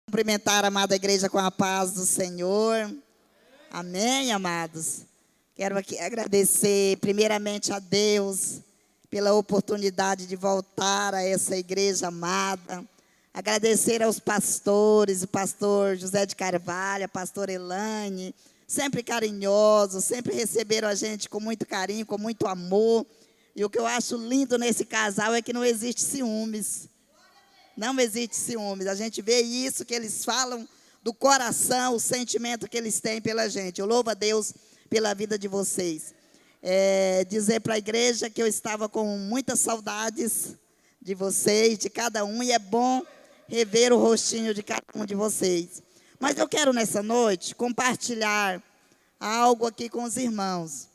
Cumprimentar a amada igreja com a paz do Senhor. Amém, amados? Quero aqui agradecer primeiramente a Deus pela oportunidade de voltar a essa igreja amada. Agradecer aos pastores, o pastor José de Carvalho, a pastora Elaine, sempre carinhosos, sempre receberam a gente com muito carinho, com muito amor. E o que eu acho lindo nesse casal é que não existe ciúmes. Não existe ciúmes. A gente vê isso que eles falam do coração, o sentimento que eles têm pela gente. Eu louvo a Deus pela vida de vocês. Dizer para a igreja que eu estava com muitas saudades de vocês, de cada um, e é bom rever o rostinho de cada um de vocês. Mas eu quero nessa noite compartilhar algo aqui com os irmãos.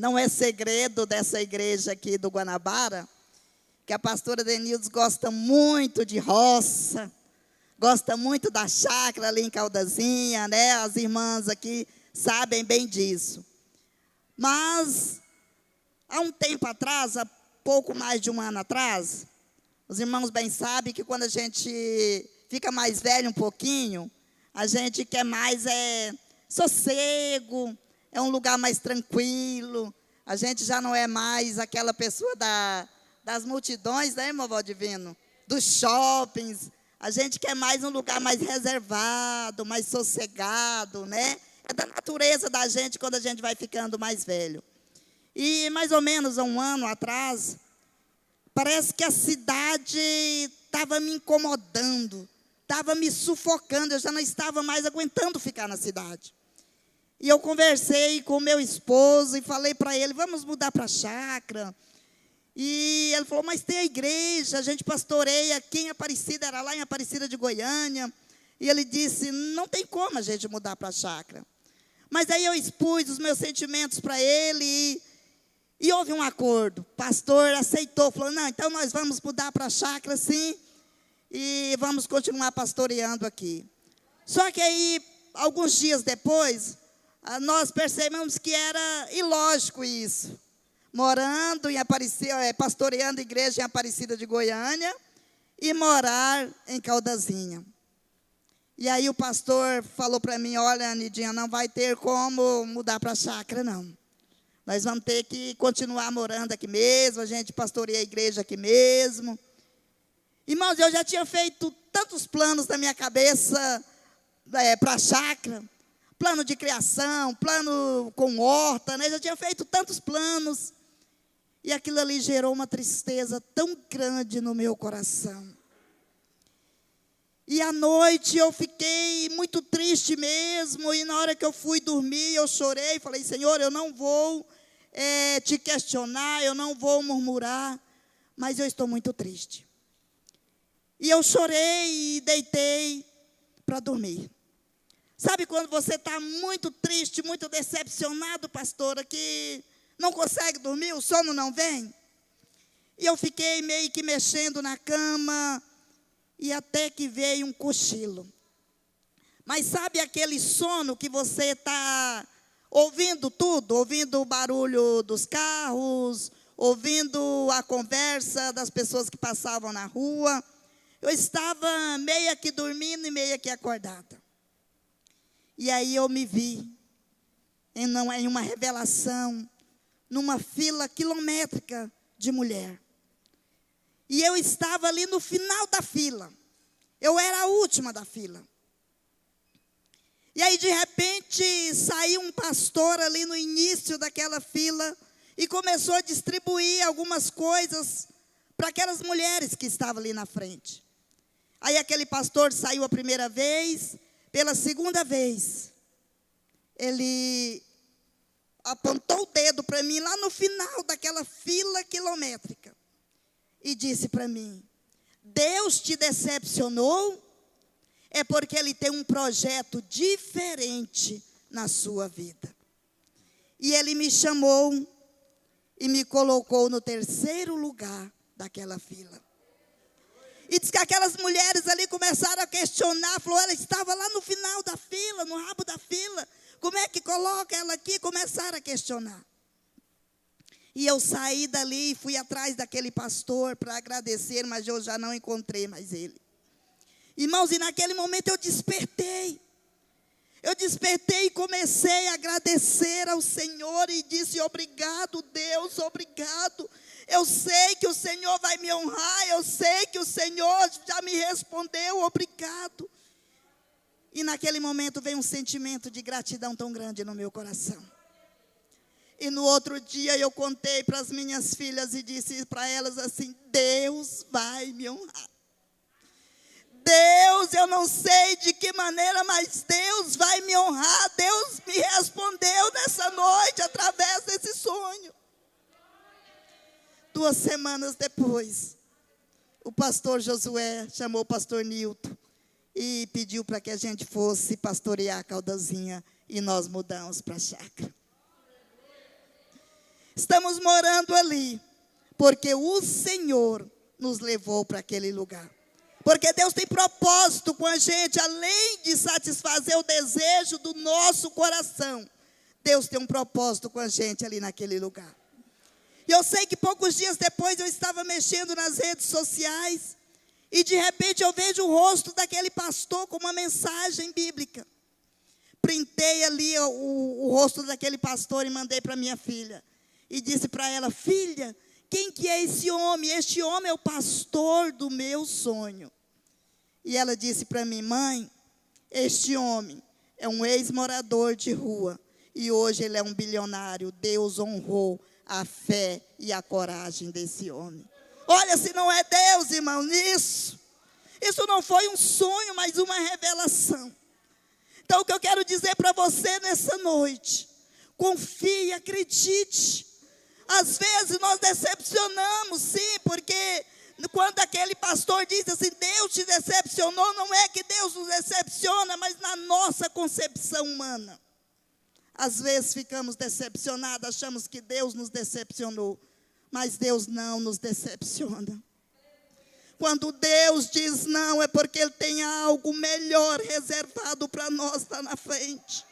Não é segredo dessa igreja aqui do Guanabara, que a pastora Denildes gosta muito de roça, gosta muito da chácara ali em Caldazinha, né? As irmãs aqui sabem bem disso. Mas, há um tempo atrás, há pouco mais de um ano atrás, os irmãos bem sabem que quando a gente fica mais velho um pouquinho, a gente quer mais sossego, é um lugar mais tranquilo, a gente já não é mais aquela pessoa das multidões, né, irmão Valdivino? Dos shoppings. A gente quer mais um lugar mais reservado, mais sossegado, né? É da natureza da gente quando a gente vai ficando mais velho. E mais ou menos há um ano atrás, parece que a cidade estava me incomodando, estava me sufocando, eu já não estava mais aguentando ficar na cidade. E eu conversei com o meu esposo e falei para ele, vamos mudar para a chácara. E ele falou, mas tem a igreja, a gente pastoreia aqui em Aparecida, era lá em Aparecida de Goiânia. E ele disse, não tem como a gente mudar para a chácara. Mas aí eu expus os meus sentimentos para ele e houve um acordo. O pastor aceitou, falou, não, então nós vamos mudar para a chácara sim, e vamos continuar pastoreando aqui. Só que aí, alguns dias depois, nós percebemos que era ilógico isso. Morando em Aparecida, pastoreando igreja em Aparecida de Goiânia e morar em Caldazinha. E aí o pastor falou para mim, olha, Nidinha, não vai ter como mudar para a chácara, não. Nós vamos ter que continuar morando aqui mesmo, a gente pastoreia a igreja aqui mesmo. Irmãos, eu já tinha feito tantos planos na minha cabeça para a chácara, plano de criação, plano com horta, né? Já tinha feito tantos planos. E aquilo ali gerou uma tristeza tão grande no meu coração. E à noite eu fiquei muito triste mesmo. E na hora que eu fui dormir, eu chorei. Falei, Senhor, eu não vou te questionar, eu não vou murmurar. Mas eu estou muito triste. E eu chorei e deitei para dormir. Sabe quando você está muito triste, muito decepcionado, pastora, que não consegue dormir, o sono não vem? E eu fiquei meio que mexendo na cama, e até que veio um cochilo. Mas sabe aquele sono que você está ouvindo tudo? Ouvindo o barulho dos carros, ouvindo a conversa das pessoas que passavam na rua. Eu estava meio que dormindo e meio que acordada. E aí eu me vi em uma revelação, numa fila quilométrica de mulher. E eu estava ali no final da fila. Eu era a última da fila. E aí, de repente, saiu um pastor ali no início daquela fila e começou a distribuir algumas coisas para aquelas mulheres que estavam ali na frente. Aí aquele pastor saiu a primeira vez, pela segunda vez, ele apontou o dedo para mim lá no final daquela fila quilométrica e disse para mim, Deus te decepcionou? É porque Ele tem um projeto diferente na sua vida. E Ele me chamou e me colocou no terceiro lugar daquela fila. E diz que aquelas mulheres ali começaram a questionar, falou, ela estava lá no final da fila, no rabo da fila, como é que coloca ela aqui? Começaram a questionar. E eu saí dali e fui atrás daquele pastor para agradecer, mas eu já não encontrei mais ele. Irmãos, e naquele momento eu despertei. Eu despertei e comecei a agradecer ao Senhor e disse: obrigado, Deus, obrigado. Eu sei que o Senhor vai me honrar, eu sei que o Senhor já me respondeu, obrigado. E naquele momento veio um sentimento de gratidão tão grande no meu coração. E no outro dia eu contei para as minhas filhas e disse para elas assim: Deus vai me honrar. Deus, eu não sei de que maneira, mas Deus vai me honrar. Deus me respondeu nessa noite através desse sonho. 2 semanas depois, o pastor Josué chamou o pastor Nilton e pediu para que a gente fosse pastorear a Caldazinha, e nós mudamos para a chácara. Estamos morando ali porque o Senhor nos levou para aquele lugar. Porque Deus tem propósito com a gente, além de satisfazer o desejo do nosso coração. Deus tem um propósito com a gente ali naquele lugar. E eu sei que poucos dias depois eu estava mexendo nas redes sociais e de repente eu vejo o rosto daquele pastor com uma mensagem bíblica. Printei ali o rosto daquele pastor e mandei para minha filha. E disse para ela: filha, quem que é esse homem? Este homem é o pastor do meu sonho. E ela disse para mim: mãe, este homem é um ex-morador de rua e hoje ele é um bilionário. Deus honrou a fé e a coragem desse homem. Olha, se não é Deus, irmão, nisso. Isso não foi um sonho, mas uma revelação. Então, o que eu quero dizer para você nessa noite: confie, acredite. Às vezes nós decepcionamos, sim, porque quando aquele pastor disse assim: Deus te decepcionou, não é que Deus nos decepciona, mas na nossa concepção humana. Às vezes ficamos decepcionados, achamos que Deus nos decepcionou, mas Deus não nos decepciona. Quando Deus diz não, é porque Ele tem algo melhor reservado para nós lá na frente.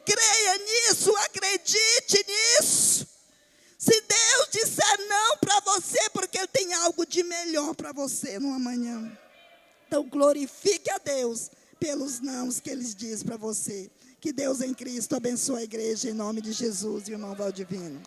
Creia nisso, acredite nisso. Se Deus disser não para você, porque Ele tem algo de melhor para você no amanhã. Então glorifique a Deus pelos nãos que Ele diz para você. Que Deus em Cristo abençoe a igreja em nome de Jesus, irmão Valdivino.